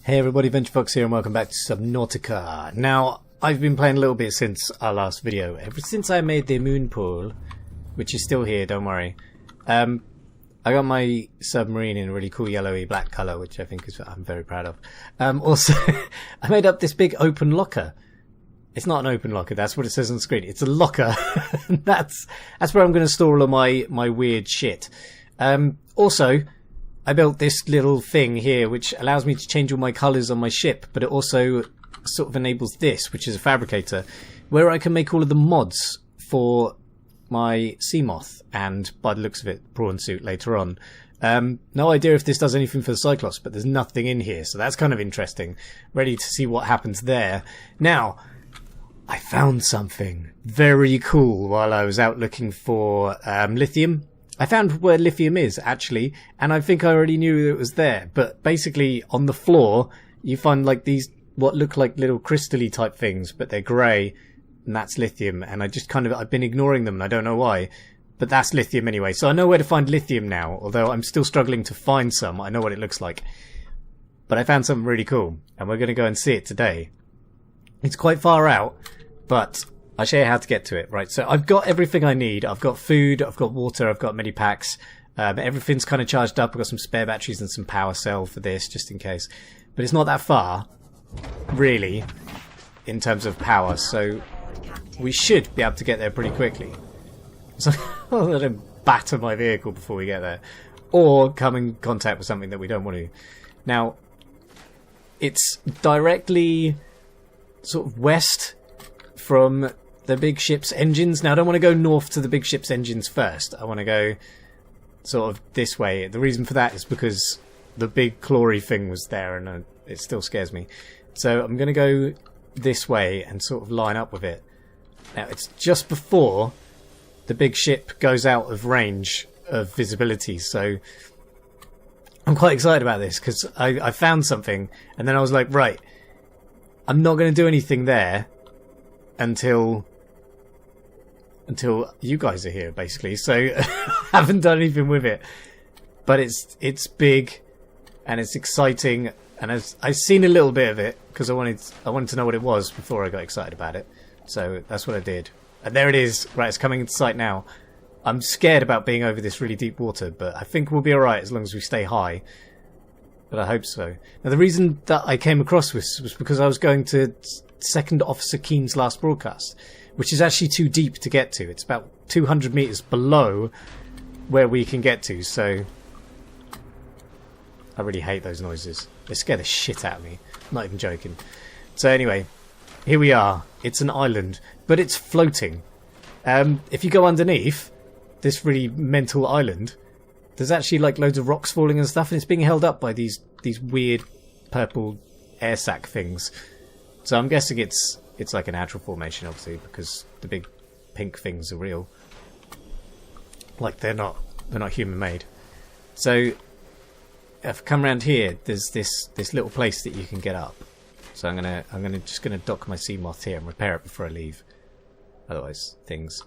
Hey everybody, VentureFox here and welcome back to Subnautica. Now, I've been playing a little bit since our last video. Ever since I made the moon pool, which is still here, don't worry. I got my submarine in a really cool yellowy black colour, which I think is I'm very proud of. Also, I made up this big open locker. It's not an open locker, that's what it says on the screen. It's a locker. that's where I'm going to store all of my weird shit. Also, I built this little thing here which allows me to change all my colours on my ship, but it also sort of enables this, which is a fabricator, where I can make all of the mods for my sea moth and, by the looks of it, prawn suit later on. No idea if this does anything for the Cyclops, but there's nothing in here, so that's kind of interesting. Ready to see what happens there. Now, I found something very cool while I was out looking for lithium. I found where lithium is, actually, and I think I already knew it was there, but basically on the floor you find like these, what look like little crystal-y type things, but they're grey, and that's lithium, and I've been ignoring them, and I don't know why, but that's lithium anyway, so I know where to find lithium now, although I'm still struggling to find some. I know what it looks like. But I found something really cool, and we're going to go and see it today. It's quite far out, but I'll show you how to get to it. Right, so I've got everything I need. I've got food, I've got water, I've got packs. Everything's kind of charged up. I've got some spare batteries and some power cell for this, just in case. But it's not that far, really, in terms of power, so we should be able to get there pretty quickly. So I'm going to batter my vehicle before we get there. Or come in contact with something that we don't want to. Now, it's directly sort of west from the big ship's engines. Now, I don't want to go north to the big ship's engines first. I want to go sort of this way. The reason for that is because the big clory thing was there and it still scares me. So I'm going to go this way and sort of line up with it. Now, it's just before the big ship goes out of range of visibility, so I'm quite excited about this because I found something and then I was like, right, I'm not going to do anything there until you guys are here, basically. So I haven't done anything with it, but it's big and it's exciting, and I've seen a little bit of it because I wanted to know what it was before I got excited about it. So that's what I did, and there it is. Right, it's coming into sight now. I'm scared about being over this really deep water, but I think we'll be alright as long as we stay high. But I hope so. Now, the reason that I came across this was because I was going to Second Officer Keen's last broadcast, which is actually too deep to get to. It's about 200 meters below where we can get to, so I really hate those noises. They scare the shit out of me. I'm not even joking. So anyway, here we are. It's an island, but it's floating. If you go underneath this really mental island, there's actually like loads of rocks falling and stuff, and it's being held up by these weird purple air sac things. So I'm guessing it's like a natural formation, obviously, because the big pink things are real. Like they're not human made. So if I come around here, there's this little place that you can get up. So I'm just gonna dock my sea moth here and repair it before I leave. Otherwise, things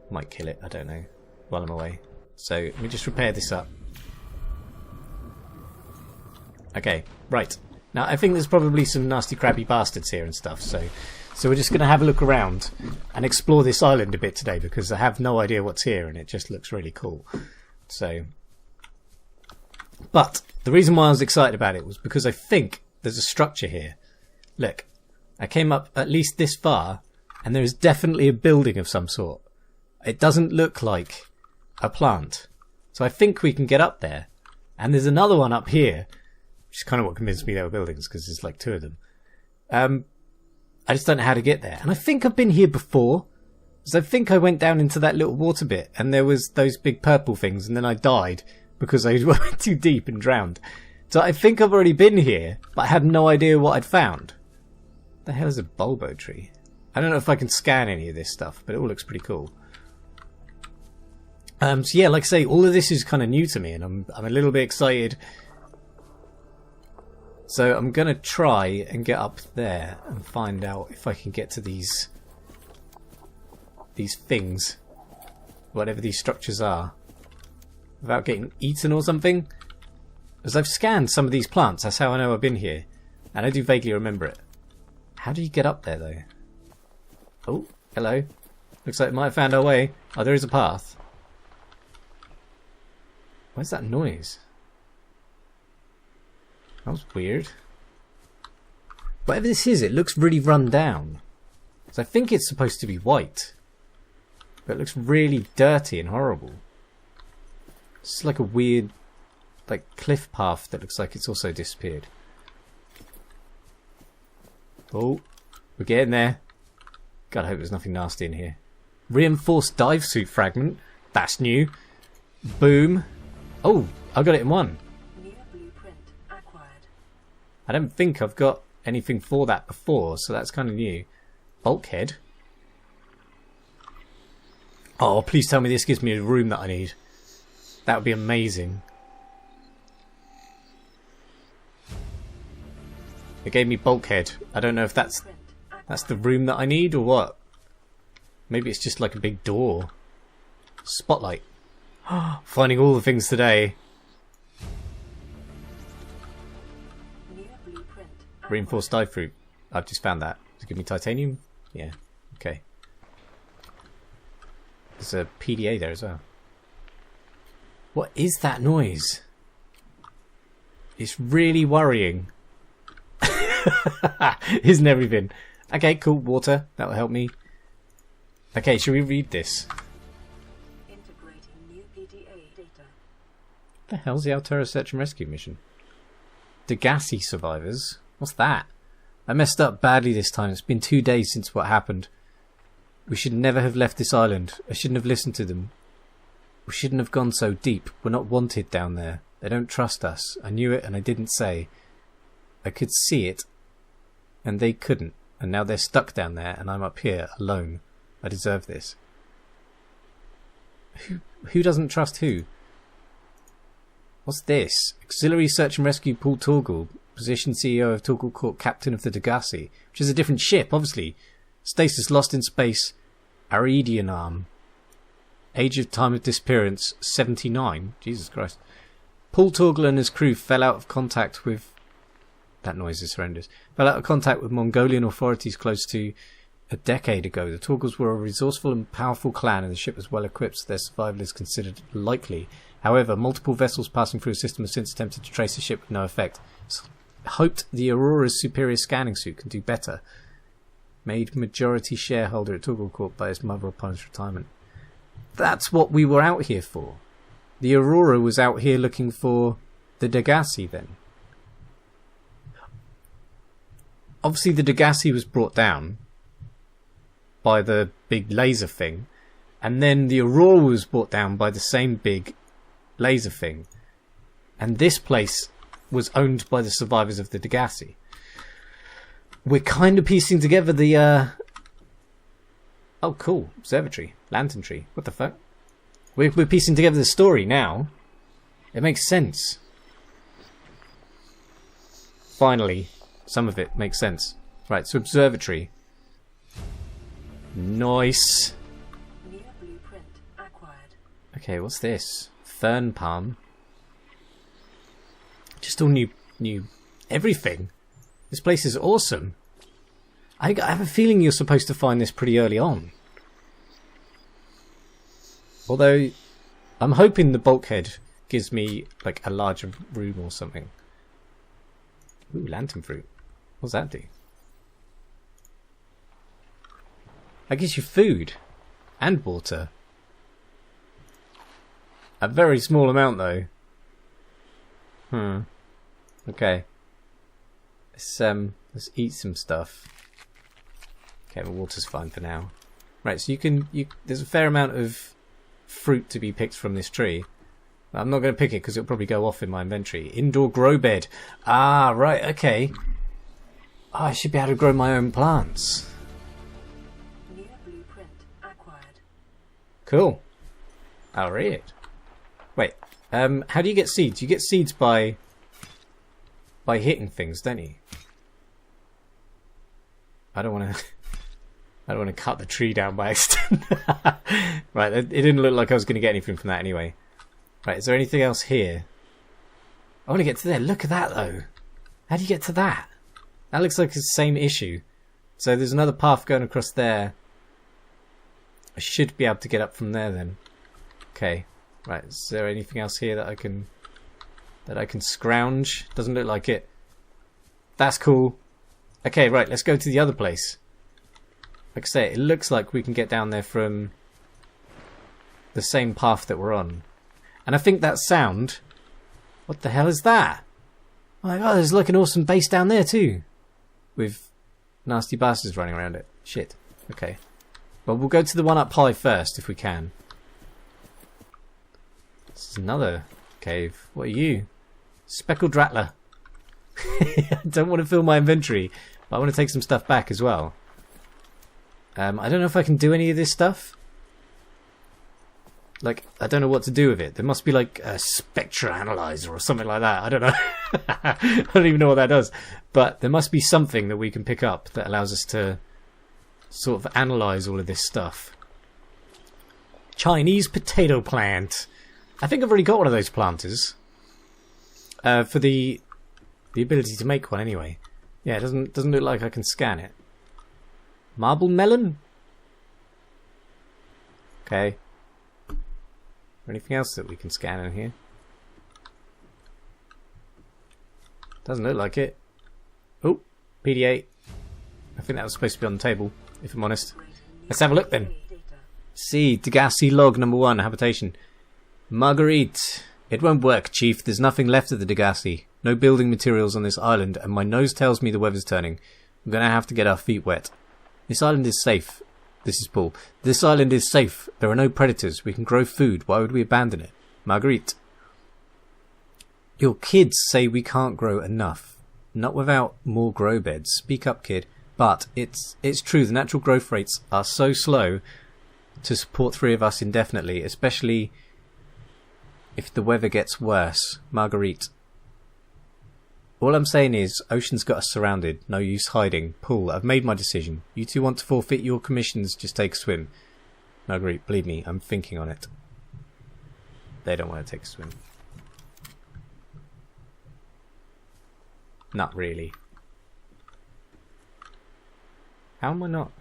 might kill it. I don't know. While I'm away. So let me just repair this up. Okay, right. Now, I think there's probably some nasty crabby bastards here and stuff, so we're just going to have a look around and explore this island a bit today, because I have no idea what's here and it just looks really cool. So, but the reason why I was excited about it was because I think there's a structure here. Look, I came up at least this far and there is definitely a building of some sort. It doesn't look like a plant. So I think we can get up there. And there's another one up here, which is kind of what convinced me they were buildings, because there's like two of them. I just don't know how to get there. And I think I've been here before, because I think I went down into that little water bit, and there was those big purple things, and then I died because I went too deep and drowned. So I think I've already been here, but I had no idea what I'd found. The hell is a bulbo tree? I don't know if I can scan any of this stuff, but it all looks pretty cool. So yeah, like I say, all of this is kind of new to me, and I'm a little bit excited. So I'm going to try and get up there and find out if I can get to these things, whatever these structures are, without getting eaten or something. as I've scanned some of these plants. That's how I know I've been here. And I do vaguely remember it. How do you get up there, though? Oh, hello. Looks like we might have found our way. Oh, there is a path. Where's that noise? That was weird. Whatever this is, it looks really run down. So I think it's supposed to be white. But it looks really dirty and horrible. It's like a weird, like, cliff path that looks like it's also disappeared. Oh, we're getting there. God, I hope there's nothing nasty in here. Reinforced dive suit fragment. That's new. Boom. Oh, I got it in one. New blueprint acquired. I don't think I've got anything for that before, so that's kind of new. Bulkhead. Oh, please tell me this gives me a room that I need. That would be amazing. It gave me bulkhead. I don't know if that's the room that I need or what. Maybe it's just like a big door. Spotlight. Finding all the things today. Reinforced dive fruit. I've just found that. Does it give me titanium? Yeah. Okay. There's a PDA there as well. What is that noise? It's really worrying. Isn't everything? Okay, cool. Water. That'll help me. Okay, shall we read this? Integrating new PDA data. The hell's the Altera search and rescue mission? Degassi survivors? What's that? I messed up badly this time. It's been 2 days since what happened. We should never have left this island. I shouldn't have listened to them. We shouldn't have gone so deep. We're not wanted down there. They don't trust us. I knew it and I didn't say. I could see it and they couldn't. And now they're stuck down there and I'm up here alone. I deserve this. Who doesn't trust who? What's this? Auxiliary Search and Rescue Paul Torgal, position CEO of Torgal Corp, captain of the Degassi, which is a different ship, obviously. Status lost in space, Aridian arm. Age of time of disappearance, 79. Jesus Christ. Paul Torgal and his crew fell out of contact with... That noise is horrendous. Fell out of contact with Mongolian authorities close to a decade ago. The Torgals were a resourceful and powerful clan and the ship was well equipped, so their survival is considered likely. However, multiple vessels passing through the system have since attempted to trace the ship with no effect. Hoped the Aurora's superior scanning suit can do better. Made majority shareholder at Torgal Corp by his mother upon his retirement. That's what we were out here for. The Aurora was out here looking for the Degassi then. Obviously the Degassi was brought down by the big laser thing, and then the Aurora was brought down by the same big laser thing, and this place was owned by the survivors of the Degassi. We're kind of piecing together the oh cool, observatory, lantern tree, what the fuck. We're piecing together the story now. It makes sense. Finally, some of it makes sense. Right, so observatory. Nice. New blueprint acquired. Okay, what's this? Fern palm. Just all new everything. This place is awesome. I have a feeling you're supposed to find this pretty early on. Although, I'm hoping the bulkhead gives me like a larger room or something. Ooh, lantern fruit. What's that do? That gives you food and water. A very small amount though. Okay. Let's eat some stuff. Okay, the water's fine for now. Right, so there's a fair amount of fruit to be picked from this tree. I'm not going to pick it because it'll probably go off in my inventory. Indoor grow bed. Ah, right, okay. Oh, I should be able to grow my own plants. New blueprint acquired. Cool. I'll read it. Wait, how do you get seeds? You get seeds by hitting things, don't you? I don't want to cut the tree down by accident. Right, it didn't look like I was going to get anything from that anyway. Right, is there anything else here? I want to get to there. Look at that, though. How do you get to that? That looks like it's the same issue. So there's another path going across there. I should be able to get up from there then. Okay. Right. Is there anything else here that I can scrounge? Doesn't look like it. That's cool. Okay, right. Let's go to the other place. Like I say, it looks like we can get down there from the same path that we're on. And I think that sound... What the hell is that? Oh my god, there's like an awesome base down there too. With nasty bastards running around it. Shit. Okay. Well, we'll go to the one up high first if we can. This is another cave. What are you? Speckled Rattler. I don't want to fill my inventory, but I want to take some stuff back as well. I don't know if I can do any of this stuff. Like, I don't know what to do with it. There must be like a spectra analyzer or something like that. I don't know. I don't even know what that does. But there must be something that we can pick up that allows us to sort of analyze all of this stuff. Chinese potato plant. I think I've already got one of those planters. For the ability to make one anyway. Yeah, it doesn't look like I can scan it. Marble melon? Okay. Anything else that we can scan in here? Doesn't look like it. Oh, PDA. I think that was supposed to be on the table, if I'm honest. Let's have a look then. See, Degassi log number 1, habitation. Marguerite. It won't work, Chief. There's nothing left of the Degassi. No building materials on this island, and my nose tells me the weather's turning. I'm gonna have to get our feet wet. This island is safe. This is Paul. This island is safe. There are no predators. We can grow food. Why would we abandon it? Marguerite. Your kids say we can't grow enough. Not without more grow beds. Speak up, kid. But it's true. The natural growth rates are so slow to support 3 of us indefinitely, especially if the weather gets worse. Marguerite. All I'm saying is, Ocean's got us surrounded. No use hiding. Paul, I've made my decision. You two want to forfeit your commissions, just take a swim. Marguerite, believe me, I'm thinking on it. They don't want to take a swim. Not really. How am I not?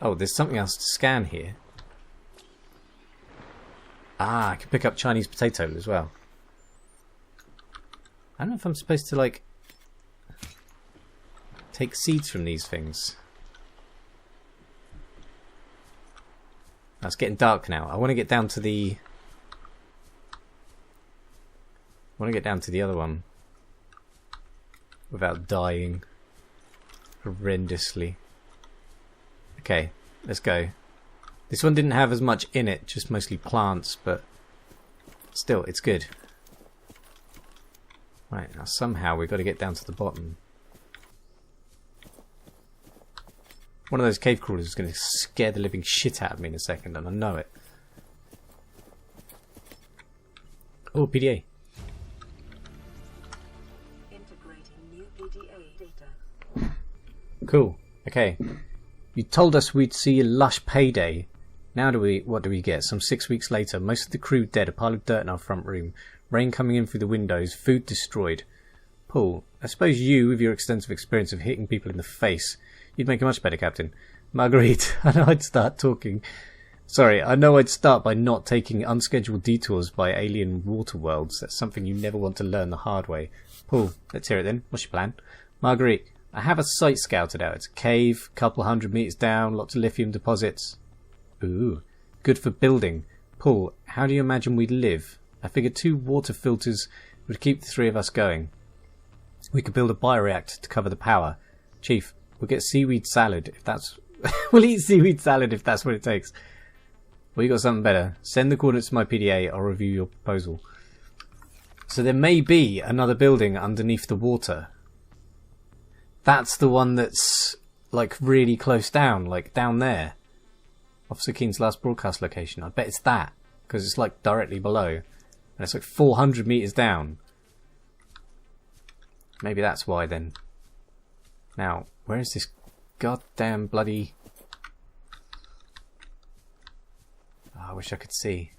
Oh, there's something else to scan here. Ah, I can pick up Chinese potato as well. I don't know if I'm supposed to, like, take seeds from these things. Oh, it's getting dark now. I want to get down to the... other one. Without dying. Horrendously. Okay, let's go. This one didn't have as much in it, just mostly plants, but still, it's good. Right, now somehow we've got to get down to the bottom. One of those cave crawlers is going to scare the living shit out of me in a second, and I know it. Oh, PDA. Integrating new PDA data. Cool. Okay. You told us we'd see a lush payday. Now what do we get? Some 6 weeks later, most of the crew dead, a pile of dirt in our front room. Rain coming in through the windows, food destroyed. Paul, I suppose you, with your extensive experience of hitting people in the face, you'd make a much better captain. Marguerite, I know I'd start talking. Sorry, I know I'd start by not taking unscheduled detours by alien water worlds. That's something you never want to learn the hard way. Paul, let's hear it then. What's your plan? Marguerite, I have a site scouted out. It's a cave, couple 100 meters down, lots of lithium deposits. Ooh, good for building. Paul, how do you imagine we'd live? I figured 2 water filters would keep the 3 of us going. We could build a bioreactor to cover the power. Chief, we'll get seaweed salad if that's... we'll eat seaweed salad if that's what it takes. Well, you got something better. Send the coordinates to my PDA. I'll review your proposal. So there may be another building underneath the water. That's the one that's, like, really close down, like, down there. Officer Keen's last broadcast location. I bet it's that, because it's, like, directly below. And it's like 400 meters down. Maybe that's why then. Now, where is this goddamn bloody... Oh, I wish I could see.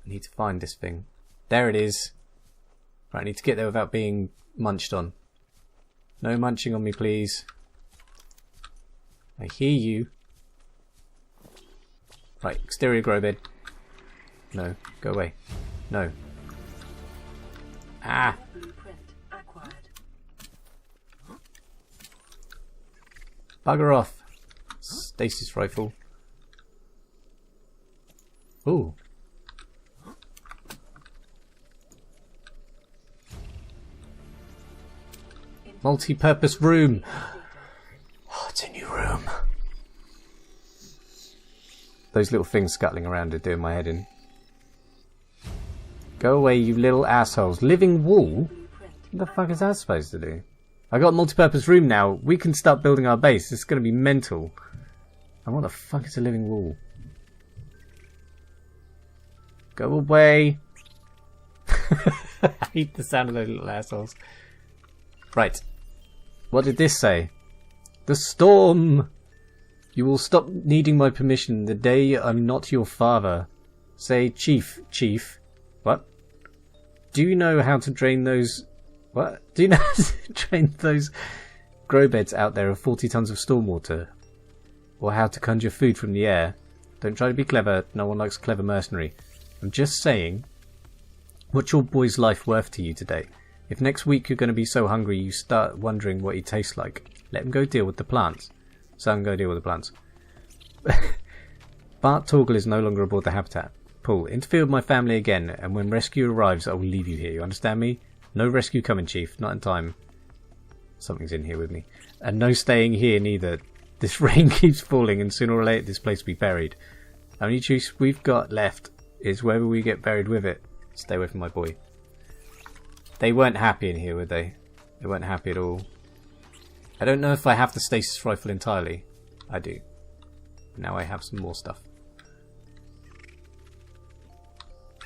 I need to find this thing. There it is. Right, I need to get there without being munched on. No munching on me, please. I hear you. Right, exterior grow bed. No, go away. No. Ah! Blueprint acquired. Bugger off. Stasis rifle. Ooh. Multi-purpose room. Oh, it's a new room. Those little things scuttling around are doing my head in. Go away, you little assholes. Living wall? What the fuck is that supposed to do? I got a multi-purpose room now. We can start building our base. It's going to be mental. And what the fuck is a living wall? Go away. I hate the sound of those little assholes. Right. What did this say? The storm! You will stop needing my permission the day I'm not your father. Say, Chief. Chief. What? Do you know how to drain those... What? Do you know how to drain those grow beds out there of 40 tons of stormwater? Or how to conjure food from the air? Don't try to be clever. No one likes a clever mercenary. I'm just saying, what's your boy's life worth to you today? If next week you're going to be so hungry you start wondering what he tastes like, let him go deal with the plants. Son, go deal with the plants. Bart Torgal is no longer aboard the habitat. Paul, interfere with my family again, and when rescue arrives I will leave you here. You understand me? No rescue coming, Chief. Not in time. Something's in here with me. And no staying here neither. This rain keeps falling and sooner or later this place will be buried. Only choice we've got left is whether we get buried with it. Stay away from my boy. They weren't happy in here, were they? They weren't happy at all. I don't know if I have the stasis rifle entirely. I do. Now I have some more stuff.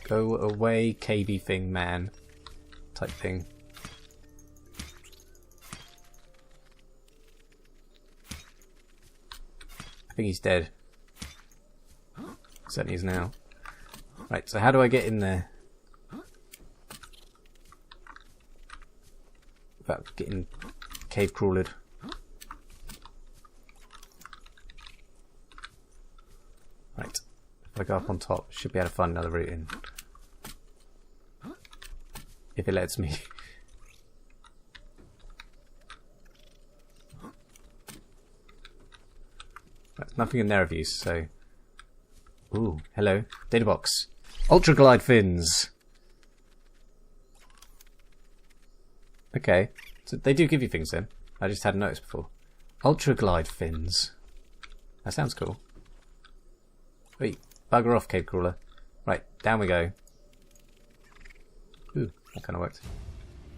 Go away, cavey thing, man. Type thing. I think he's dead. Certainly is now. Right, so how do I get in there? Without getting cave crawled. Right. If I go up on top, should be able to find another route in. If it lets me. There's nothing in there of use, so... Ooh, hello. Data box. Ultra glide fins. Okay. So they do give you things then. I just hadn't noticed before. Ultra glide fins. That sounds cool. Wait, bugger off, cave crawler. Right, down we go. Ooh, that kind of worked.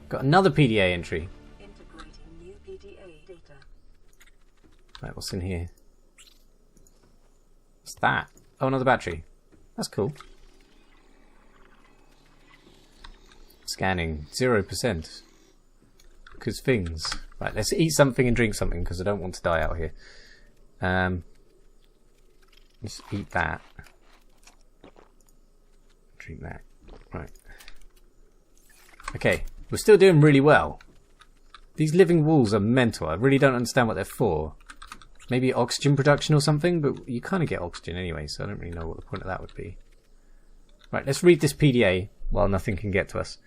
Got another PDA entry. Integrating new PDA data. Right, what's in here? What's that? Oh, another battery. That's cool. Scanning 0%. Because things. Right, let's eat something and drink something because I don't want to die out here. Let's eat that. Drink that. Right. Okay, we're still doing really well. These living walls are mental. I really don't understand what they're for. Maybe oxygen production or something, but you kind of get oxygen anyway, so I don't really know what the point of that would be. Right, let's read this PDA while nothing can get to us.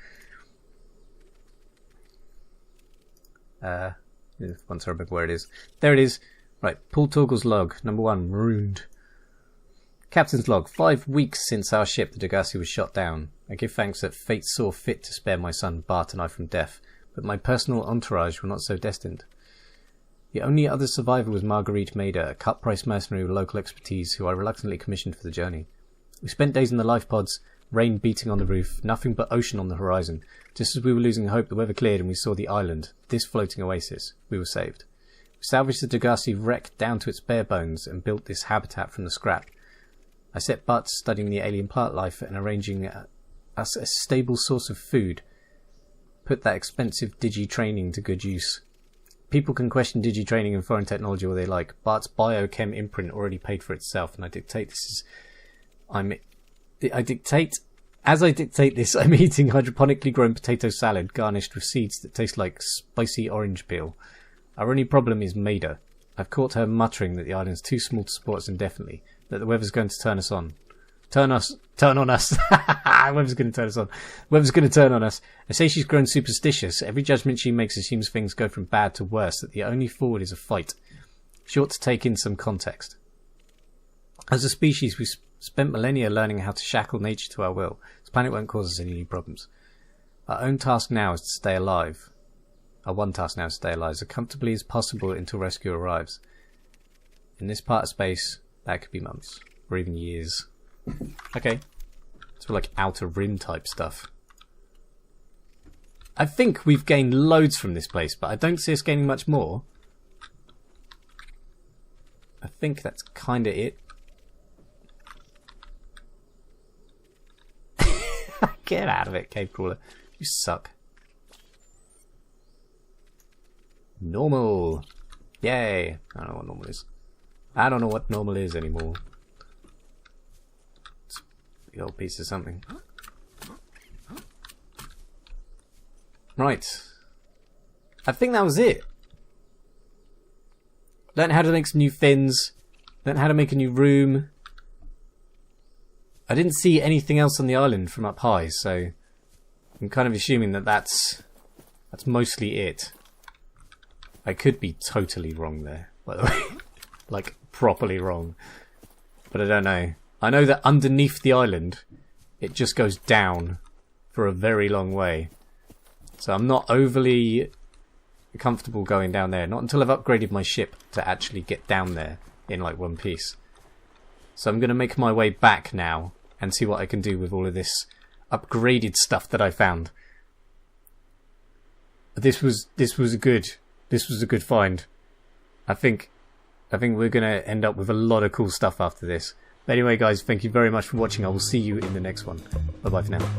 Once I remember where it is. There it is. Right, Paul Torgal's log. Number 1, marooned. Captain's log. 5 weeks since our ship, the Degassi, was shot down. I give thanks that fate saw fit to spare my son Bart and I from death, but my personal entourage were not so destined. The only other survivor was Marguerite Maida, a cut-price mercenary with local expertise who I reluctantly commissioned for the journey. We spent days in the life pods, rain beating on the roof, nothing but ocean on the horizon. Just as we were losing hope, the weather cleared and we saw the island, this floating oasis. We were saved. We salvaged the Degassi wreck down to its bare bones and built this habitat from the scrap. I set Bart to studying the alien plant life and arranging us a stable source of food. Put that expensive digi-training to good use. People can question digi-training and foreign technology all they like. Bart's biochem imprint already paid for itself, and I dictate As I dictate this, I'm eating hydroponically grown potato salad garnished with seeds that taste like spicy orange peel. Our only problem is Maida. I've caught her muttering that the island's too small to support us indefinitely, that the weather's going to turn us on. Turn on us. Weather's going to turn us on. Weather's going to turn on us. I say she's grown superstitious. Every judgment she makes assumes things go from bad to worse, that the only forward is a fight. She ought to take in some context. As a species, we've spent millennia learning how to shackle nature to our will. This planet won't cause us any new problems. Our own task now is to stay alive. Our one task now is to stay alive as comfortably as possible until rescue arrives. In this part of space, that could be months, or even years. Okay. It's for like outer rim type stuff. I think we've gained loads from this place, but I don't see us gaining much more. I think that's kind of it. Get out of it, cave crawler. You suck. Normal. Yay. I don't know what normal is. I don't know what normal is anymore. It's a big old piece of something. Right. I think that was it. Learned how to make some new fins. Learned how to make a new room. I didn't see anything else on the island from up high, so I'm kind of assuming that that's mostly it. I could be totally wrong there, by the way. Like, properly wrong. But I don't know. I know that underneath the island, it just goes down for a very long way. So I'm not overly comfortable going down there. Not until I've upgraded my ship to actually get down there in, like, one piece. So I'm going to make my way back now and see what I can do with all of this upgraded stuff that I found. This was a good find. I think we're going to end up with a lot of cool stuff after this. But anyway, guys, thank you very much for watching. I will see you in the next one. Bye bye for now.